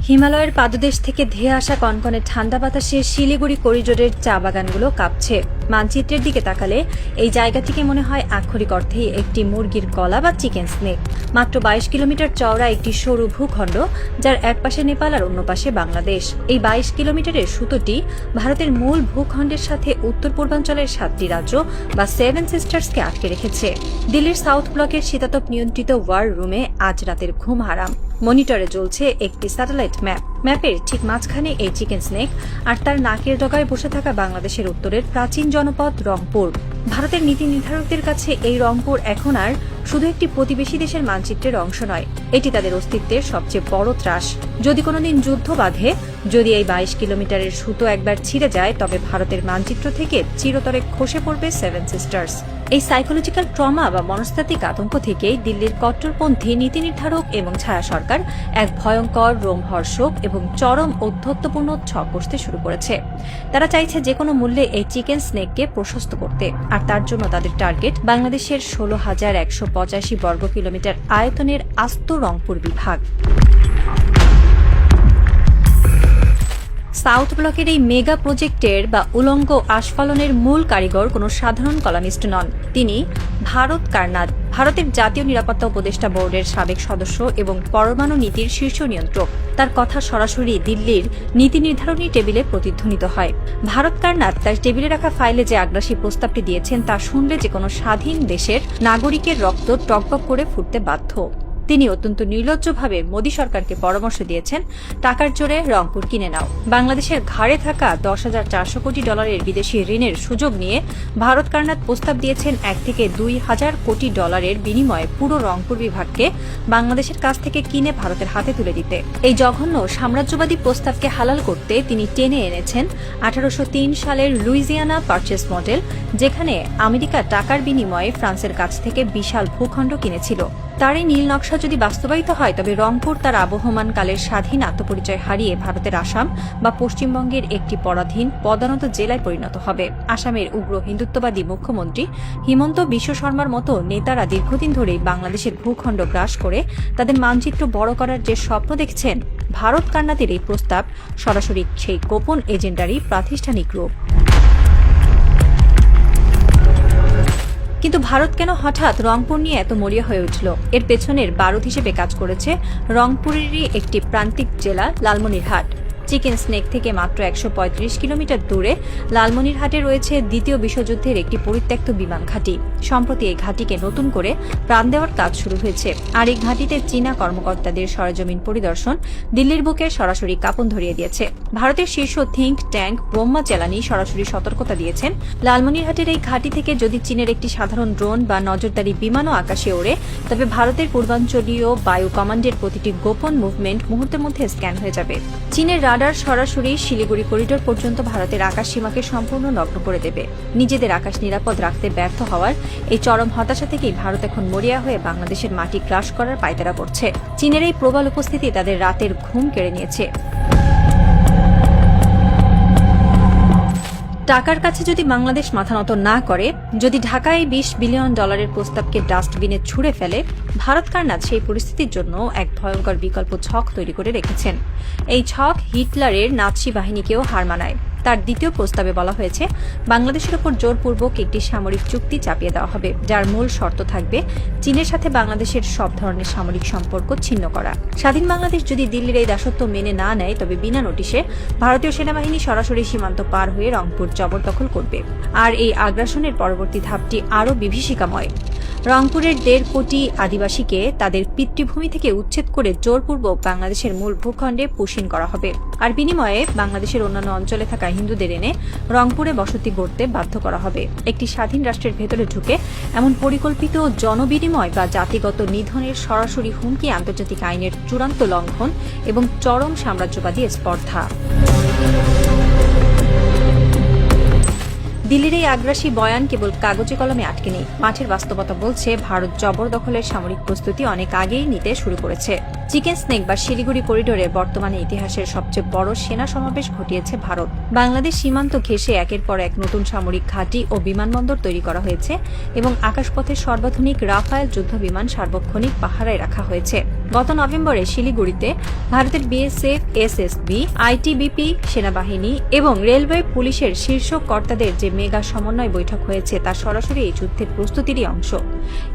হিমালয়ের পাদদেশ থেকে ধেয়ে আসা কনকনে ঠান্ডা বাতাসে শিলিগুড়ি করিডোরের চা বাগানগুলো কাঁপছে। মানচিত্রের দিকে তাকালে এই জায়গাটিকে মনে হয় আক্ষরিক অর্থেই একটি মুরগির গলা বা চিকেন স্নেক। মাত্র 22 কিলোমিটার চওড়া একটি সরু ভূখণ্ড, যার এক পাশে নেপাল আর অন্য পাশে বাংলাদেশ। এই 22 কিলোমিটারের সুতোটি ভারতের মূল ভূখণ্ডের সাথে উত্তর পূর্বাঞ্চলের 7টি রাজ্য বা 7 সিস্টার্সকে আটকে রেখেছে। দিল্লির সাউথ ব্লকের শীতাতপ নিয়ন্ত্রিত ওয়ার রুমে আজ রাতের ঘুম হারাম। মনিটরে জ্বলছে একটি স্যাটেলাইট ম্যাপের ঠিক মাঝখানে এই চিকেন স্নেক, আর তার নাকের ডগায় বসে থাকা বাংলাদেশের উত্তরের প্রাচীন জনপদ রংপুর। ভারতের নীতি নির্ধারকদের কাছে এই রংপুর এখন আর শুধু একটি প্রতিবেশী দেশের মানচিত্রের অংশ নয়, এটি তাদের অস্তিত্বের সবচেয়ে বড় ত্রাস। যদি কোনোদিন যুদ্ধ বাধে, যদি এই 22 কিলোমিটারের সুতো একবার ছিঁড়ে যায়, তবে ভারতের মানচিত্র থেকে চিরতরে খসে পড়বে 7 সিস্টার্স। এই সাইকোলজিক্যাল ট্রমা বা মনস্তাত্ত্বিক আতঙ্ক থেকেই দিল্লির কট্টরপন্থী নীতি নির্ধারক এবং ছায়া সরকার এক ভয়ঙ্কর, রোমহর্ষক এবং চরম ঔদ্ধত্যপূর্ণ ছক কষতে শুরু করেছে। তারা চাইছে যে কোনো মূল্যে এই চিকেন স্নেককে প্রশস্ত করতে, আর তার জন্য তাদের টার্গেট বাংলাদেশের 16,185 বর্গ কিলোমিটার আয়তনের আস্ত রংপুর বিভাগ। সাউথ ব্লকের এই মেগা প্রজেক্টের বা উলঙ্গ আস্ফালনের মূল কারিগর কোনো সাধারণ কলামিস্ট নন। তিনি ভারত কারনাদ, ভারতের জাতীয় নিরাপত্তা উপদেষ্টা বোর্ডের সাবেক সদস্য এবং পরমাণু নীতির শীর্ষ নিয়ন্ত্রক। তার কথা সরাসরি দিল্লির নীতি নির্ধারণী টেবিলে প্রতিধ্বনিত হয়। ভারত কারনাদ তার টেবিলে রাখা ফাইলে যে আগ্রাসী প্রস্তাবটি দিয়েছেন, তা শুনলে যে কোনো স্বাধীন দেশের নাগরিকের রক্ত টকবক করে ফুটতে বাধ্য। তিনি অত্যন্ত নির্লজ্জভাবে মোদী সরকারকে পরামর্শ দিয়েছেন, টাকার জোরে রংপুর কিনে নাও। বাংলাদেশের ঘাড়ে থাকা $10,400 কোটি বিদেশি ঋণের সুযোগ নিয়ে ভারত কারনাদ প্রস্তাব দিয়েছেন 1 থেকে 2,000 কোটি ডলারের বিনিময়ে পুরো রংপুর বিভাগকে বাংলাদেশের কাছ থেকে কিনে ভারতের হাতে তুলে দিতে। এই জঘন্য সাম্রাজ্যবাদী প্রস্তাবকে হালাল করতে তিনি টেনে এনেছেন 1803 সালের লুইজিয়ানা পারচেস মডেল, যেখানে আমেরিকা টাকার বিনিময়ে ফ্রান্সের কাছ থেকে বিশাল ভূখণ্ড কিনেছিল। তার এই নীল নকশা যদি বাস্তবায়িত হয়, তবে রংপুর তার আবহমান কালের স্বাধীন আত্মপরিচয় হারিয়ে ভারতের আসাম বা পশ্চিমবঙ্গের একটি পরাধীন পদানত জেলায় পরিণত হবে। আসামের উগ্র হিন্দুত্ববাদী মুখ্যমন্ত্রী হিমন্ত বিশ্ব শর্মার মতো নেতারা দীর্ঘদিন ধরেই বাংলাদেশের ভূখণ্ড গ্রাস করে তাদের মানচিত্র বড় করার যে স্বপ্ন দেখছেন, ভারত কারনাদের এই প্রস্তাব সরাসরি সেই গোপন এজেন্ডারই প্রাতিষ্ঠানিক রূপ। কিন্তু ভারত কেন হঠাৎ রংপুর নিয়ে এত মরিয়া হয়ে উঠল? এর পেছনের বারুদ হিসেবে কাজ করেছে রংপুরেরই একটি প্রান্তিক জেলা লালমনিরহাট। চিকেন স্নেক থেকে মাত্র 135 কিলোমিটার দূরে লালমনিরহাটে রয়েছে দ্বিতীয় বিশ্বযুদ্ধের একটি পরিত্যক্ত বিমান ঘাঁটি। সম্প্রতি এই ঘাঁটিকে নতুন করে প্রাণ দেওয়ার কাজ শুরু হয়েছে, আর এই ঘাঁটিতে চীনা কর্মকর্তাদের সরেজমিন পরিদর্শন দিল্লির বুকে সরাসরি কাঁপন ধরিয়ে দিয়েছে। ভারতের শীর্ষ থিঙ্ক ট্যাঙ্ক ব্রহ্মাচালানি সরাসরি সতর্কতা দিয়েছেন, লালমনিরহাটের এই ঘাঁটি থেকে যদি চীনের একটি সাধারণ ড্রোন বা নজরদারি বিমানও আকাশে ওড়ে, তবে ভারতের পূর্বাঞ্চলীয় বায়ু কমান্ডের প্রতিটি গোপন মুভমেন্ট মুহূর্তের মধ্যে স্ক্যান হয়ে যাবে। চীনের রাডার সরাসরি শিলিগুড়ি করিডোর পর্যন্ত ভারতের আকাশ সীমাকে সম্পূর্ণ নগ্ন করে দেবে। নিজেদের আকাশ নিরাপদ রাখতে ব্যর্থ হওয়ার এই চরম হতাশা থেকেই ভারত এখন মরিয়া হয়ে বাংলাদেশের মাটি গ্রাস করার পায়তারা করছে। চীনের এই প্রবল উপস্থিতি তাদের রাতের ঘুম কেড়ে নিয়েছে। টাকার কাছে যদি বাংলাদেশ মাথা নত না করে, যদি ঢাকায় $20 বিলিয়ন প্রস্তাবকে ডাস্টবিনে ছুঁড়ে ফেলে, ভারত কারনাদ সেই পরিস্থিতির জন্য এক ভয়ঙ্কর বিকল্প ছক তৈরি করে রেখেছেন। এই ছক হিটলারের নাৎসি বাহিনীকেও হার মানায়। তার দ্বিতীয় প্রস্তাবে বলা হয়েছে, বাংলাদেশের উপর জোরপূর্বক একটি সামরিক চুক্তি চাপিয়ে দেওয়া হবে, যার মূল শর্ত থাকবে চীনের সাথে বাংলাদেশের সব ধরনের সামরিক সম্পর্ক ছিন্ন করা। স্বাধীন বাংলাদেশ যদি দিল্লির এই দাসত্ব মেনে না নেয়, তবে বিনা নোটিশে ভারতীয় সেনাবাহিনী সরাসরি সীমান্ত পার হয়ে রংপুর জবরদখল করবে। আর এই আগ্রাসনের পরবর্তী ধাপটি আরও বিভীষিকাময়। রংপুরের 1.5 কোটি আদিবাসীকে তাদের পিতৃভূমি থেকে উচ্ছেদ করে জোরপূর্বক বাংলাদেশের মূল ভূখণ্ডে পুষিন করা হবে, আর বিনিময়ে বাংলাদেশের অন্যান্য অঞ্চলে থাকা হিন্দুদের এনে রংপুরে বসতি গড়তে বাধ্য করা হবে। একটি স্বাধীন রাষ্ট্রের ভেতরে ঢুকে এমন পরিকল্পিত জনবিনিময় বা জাতিগত নিধনের সরাসরি হুমকি আন্তর্জাতিক আইনের চূড়ান্ত লঙ্ঘন এবং চরম সাম্রাজ্যবাদী স্পর্ধা। দিল্লির এই আগ্রাসী বয়ান কেবল কাগজে কলমে আটকে নেই। মাঠের বাস্তবতা বলছে, ভারত জবরদখলের সামরিক প্রস্তুতি অনেক আগেই নিতে শুরু করেছে। চিকেন স্নেক বা শিলিগুড়ি করিডোরে বর্তমানে ইতিহাসের সবচেয়ে বড় সেনা সমাবেশ ঘটিয়েছে ভারত। বাংলাদেশ সীমান্ত ঘেঁষে একের পর এক নতুন সামরিক ঘাঁটি ও বিমানবন্দর তৈরি করা হয়েছে এবং আকাশপথে সর্বাধুনিক রাফায়েল যুদ্ধবিমান সার্বক্ষণিক পাহারায় রাখা হয়েছে। গত নভেম্বরে শিলিগুড়িতে ভারতের বিএসএফ, এসএসবি, আইটিবিপি, সেনাবাহিনী এবং রেলওয়ে পুলিশের শীর্ষ কর্তাদের যে মেগা সমন্বয় বৈঠক হয়েছে তা সরাসরি এই যুদ্ধের প্রস্তুতিরই অংশ।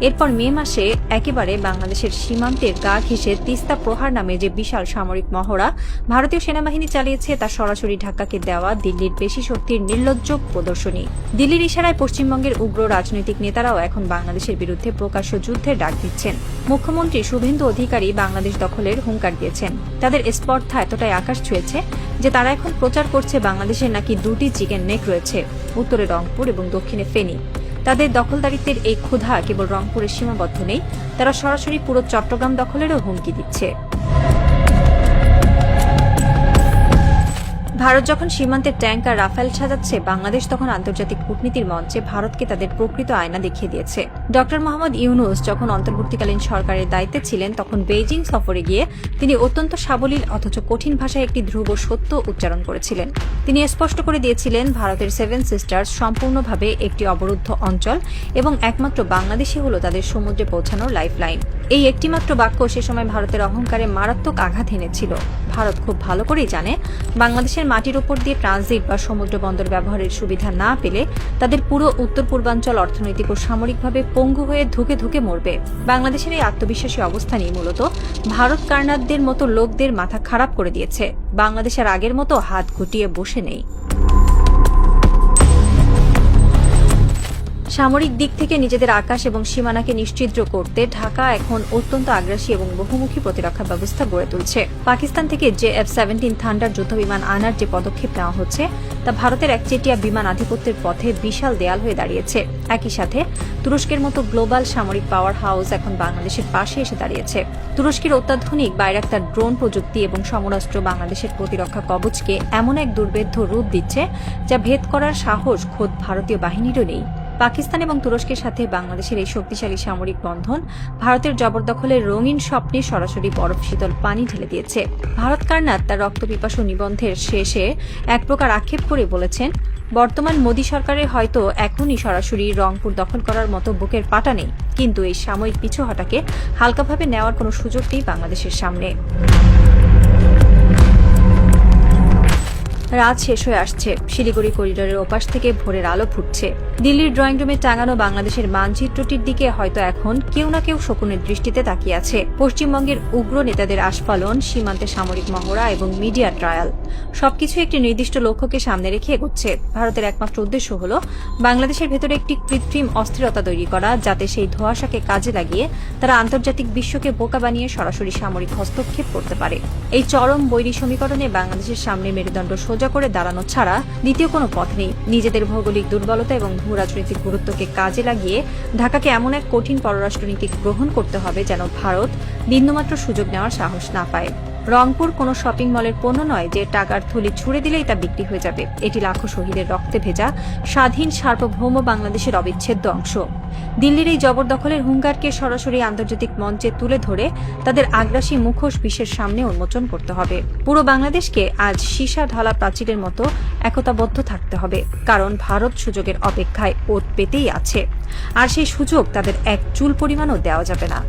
এরপর মে মাসে একেবারে বাংলাদেশের সীমান্তের গা ঘেঁষে তিস্তা প্রহার নামে যে বিশাল সামরিক মহড়া ভারতীয় সেনাবাহিনী চালিয়েছে তা সরাসরি ঢাকাকে দেওয়া দিল্লির পেশি শক্তির নির্লজ্জ প্রদর্শনী। দিল্লির ইশারায় পশ্চিমবঙ্গের উগ্র রাজনৈতিক নেতারাও এখন বাংলাদেশের বিরুদ্ধে প্রকাশ্য যুদ্ধের ডাক দিচ্ছেন। মুখ্যমন্ত্রী শুভেন্দু অধিকারী বাংলাদেশ দখলের হুঙ্কার দিয়েছেন। তাদের স্পর্ধা এতটাই আকাশ ছুঁয়েছে যে তারা এখন প্রচার করছে বাংলাদেশের নাকি দুটি চিকেন নেক রয়েছে, উত্তরে রংপুর এবং দক্ষিণে ফেনী। তাদের দখলদারিত্বের এই ক্ষুধা কেবল রংপুরের সীমাবদ্ধ নেই, তারা সরাসরি পুরো চট্টগ্রাম দখলেরও হুমকি দিচ্ছে। ভারত যখন সীমান্তে ট্যাঙ্ক আর রাফেল সাজাচ্ছে, বাংলাদেশ তখন আন্তর্জাতিক কূটনীতির মঞ্চে ভারতকে তাদের প্রকৃত আয়না দেখিয়ে দিয়েছে। ডক্টর মোহাম্মদ ইউনূস যখন অন্তর্বর্তীকালীন সরকারের দায়িত্বে ছিলেন, তখন বেইজিং সফরে গিয়ে তিনি অত্যন্ত সাবলীল অথচ কঠিন ভাষায় একটি ধ্রুব সত্য উচ্চারণ করেছিলেন। তিনি স্পষ্ট করে দিয়েছিলেন ভারতের 7 সিস্টার্স সম্পূর্ণভাবে একটি অবরুদ্ধ অঞ্চল এবং একমাত্র বাংলাদেশই হল তাদের সমুদ্রে পৌঁছানোর লাইফলাইন। এই একটিমাত্র বাক্য সে সময় ভারতের অহংকারে মারাত্মক আঘাত এনেছিল। ভারত খুব ভালো করেই জানে বাংলাদেশের মাটির উপর দিয়ে ট্রানজিট বা সমুদ্র বন্দর ব্যবহারের সুবিধা না পেলে তাদের পুরো উত্তর পূর্বাঞ্চল অর্থনৈতিক ও সামরিকভাবে পঙ্গু হয়ে ধুকে ধুকে মরবে। বাংলাদেশের এই আত্মবিশ্বাসী অবস্থানই মূলত ভারত কার্নারদের মতো লোকদের মাথা খারাপ করে দিয়েছে। বাংলাদেশের আগের মতো হাত গুটিয়ে বসে নেই। সামরিক দিক থেকে নিজেদের আকাশ এবং সীমানাকে নিশ্চিদ্র করতে ঢাকা এখন অত্যন্ত আগ্রাসী এবং বহুমুখী প্রতিরক্ষা ব্যবস্থা গড়ে তুলছে। পাকিস্তান থেকে JF-17 থান্ডার যুদ্ধবিমান আনার যে পদক্ষেপ নেওয়া হচ্ছে তা ভারতের একচেটিয়া বিমান আধিপত্যের পথে বিশাল দেয়াল হয়ে দাঁড়িয়েছে। একই সাথে তুরস্কের মতো গ্লোবাল সামরিক পাওয়ার হাউস এখন বাংলাদেশের পাশে এসে দাঁড়িয়েছে। তুরস্কের অত্যাধুনিক বাইরাক্তার ড্রোন প্রযুক্তি এবং সমরাস্ত্র বাংলাদেশের প্রতিরক্ষা কবচকে এমন এক দুর্ভেদ্য রূপ দিচ্ছে যা ভেদ করার সাহস খোদ ভারতীয় বাহিনীরও নেই। পাকিস্তান এবং তুরস্কের সাথে বাংলাদেশের এই শক্তিশালী সামরিক বন্ধন ভারতের জবরদখলের রঙিন স্বপ্নে সরাসরি বরফ শীতল পানি ঢেলে দিয়েছে। ভারত কার্নার তার রক্তপিপাসু নিবন্ধের শেষে এক প্রকার আক্ষেপ করে বলেছেন, বর্তমান মোদী সরকারের হয়তো এখনই সরাসরি রংপুর দখল করার মতো বুকের পাটা নেই, কিন্তু এই সাময়িক পিছু হটাকে হালকাভাবে নেওয়ার কোনো সুযোগ নেই বাংলাদেশের সামনে। রাত শেষ হয়ে আসছে, শিলিগুড়ি করিডোরের ওপাশ থেকে ভোরের আলো ফুটছে। দিল্লির ড্রয়িং রুমে টাঙানো বাংলাদেশের মানচিত্রটির দিকে হয়তো এখন কেউ না কেউ শকুনের দৃষ্টিতে তাকিয়ে আছে। পশ্চিমবঙ্গের উগ্র নেতাদের আস্ফালন, সীমান্তে সামরিক মহড়া এবং মিডিয়া ট্রায়াল সবকিছু একটি নির্দিষ্ট লক্ষ্যকে সামনে রেখে এগোচ্ছে। ভারতের একমাত্র উদ্দেশ্য হল বাংলাদেশের ভেতরে একটি কৃত্রিম অস্থিরতা তৈরি করা, যাতে সেই ধোঁয়াশাকে কাজে লাগিয়ে তারা আন্তর্জাতিক বিশ্বকে বোকা বানিয়ে সরাসরি সামরিক হস্তক্ষেপ করতে পারে। এই চরম বৈরী সমীকরণে বাংলাদেশের সামনে মেরুদণ্ড সোজা করে দাঁড়ানো ছাড়া দ্বিতীয় কোনো পথ নেই। নিজেদের ভৌগোলিক দুর্বলতা এবং ভূ রাজনৈতিক গুরুত্বকে কাজে লাগিয়ে ঢাকাকে এমন এক কঠিন পররাষ্ট্রনীতি গ্রহণ করতে হবে যেন ভারত বিন্দুমাত্র সুযোগ নেওয়ার সাহস না পায়। রংপুর কোনো শপিং মলের পণ্য নয় যে টাকার থলি ছুড়ে দিলেই তা বিক্রি হয়ে যাবে। এটি লাখো শহীদের রক্তে ভেজা স্বাধীন সার্বভৌম বাংলাদেশের অবিচ্ছেদ্য অংশ। দিল্লির এই জবরদখলের হুঙ্কারকে সরাসরি আন্তর্জাতিক মঞ্চে তুলে ধরে তাদের আগ্রাসী মুখোশ বিশ্বের সামনে উন্মোচন করতে হবে। পুরো বাংলাদেশকে আজ সীসা ঢালা প্রাচীরের মতো একতাবদ্ধ থাকতে হবে, কারণ ভারত সুযোগের অপেক্ষায় ওত পেতেই আছে, আর সেই সুযোগ তাদের এক চুল পরিমাণও দেওয়া যাবে না।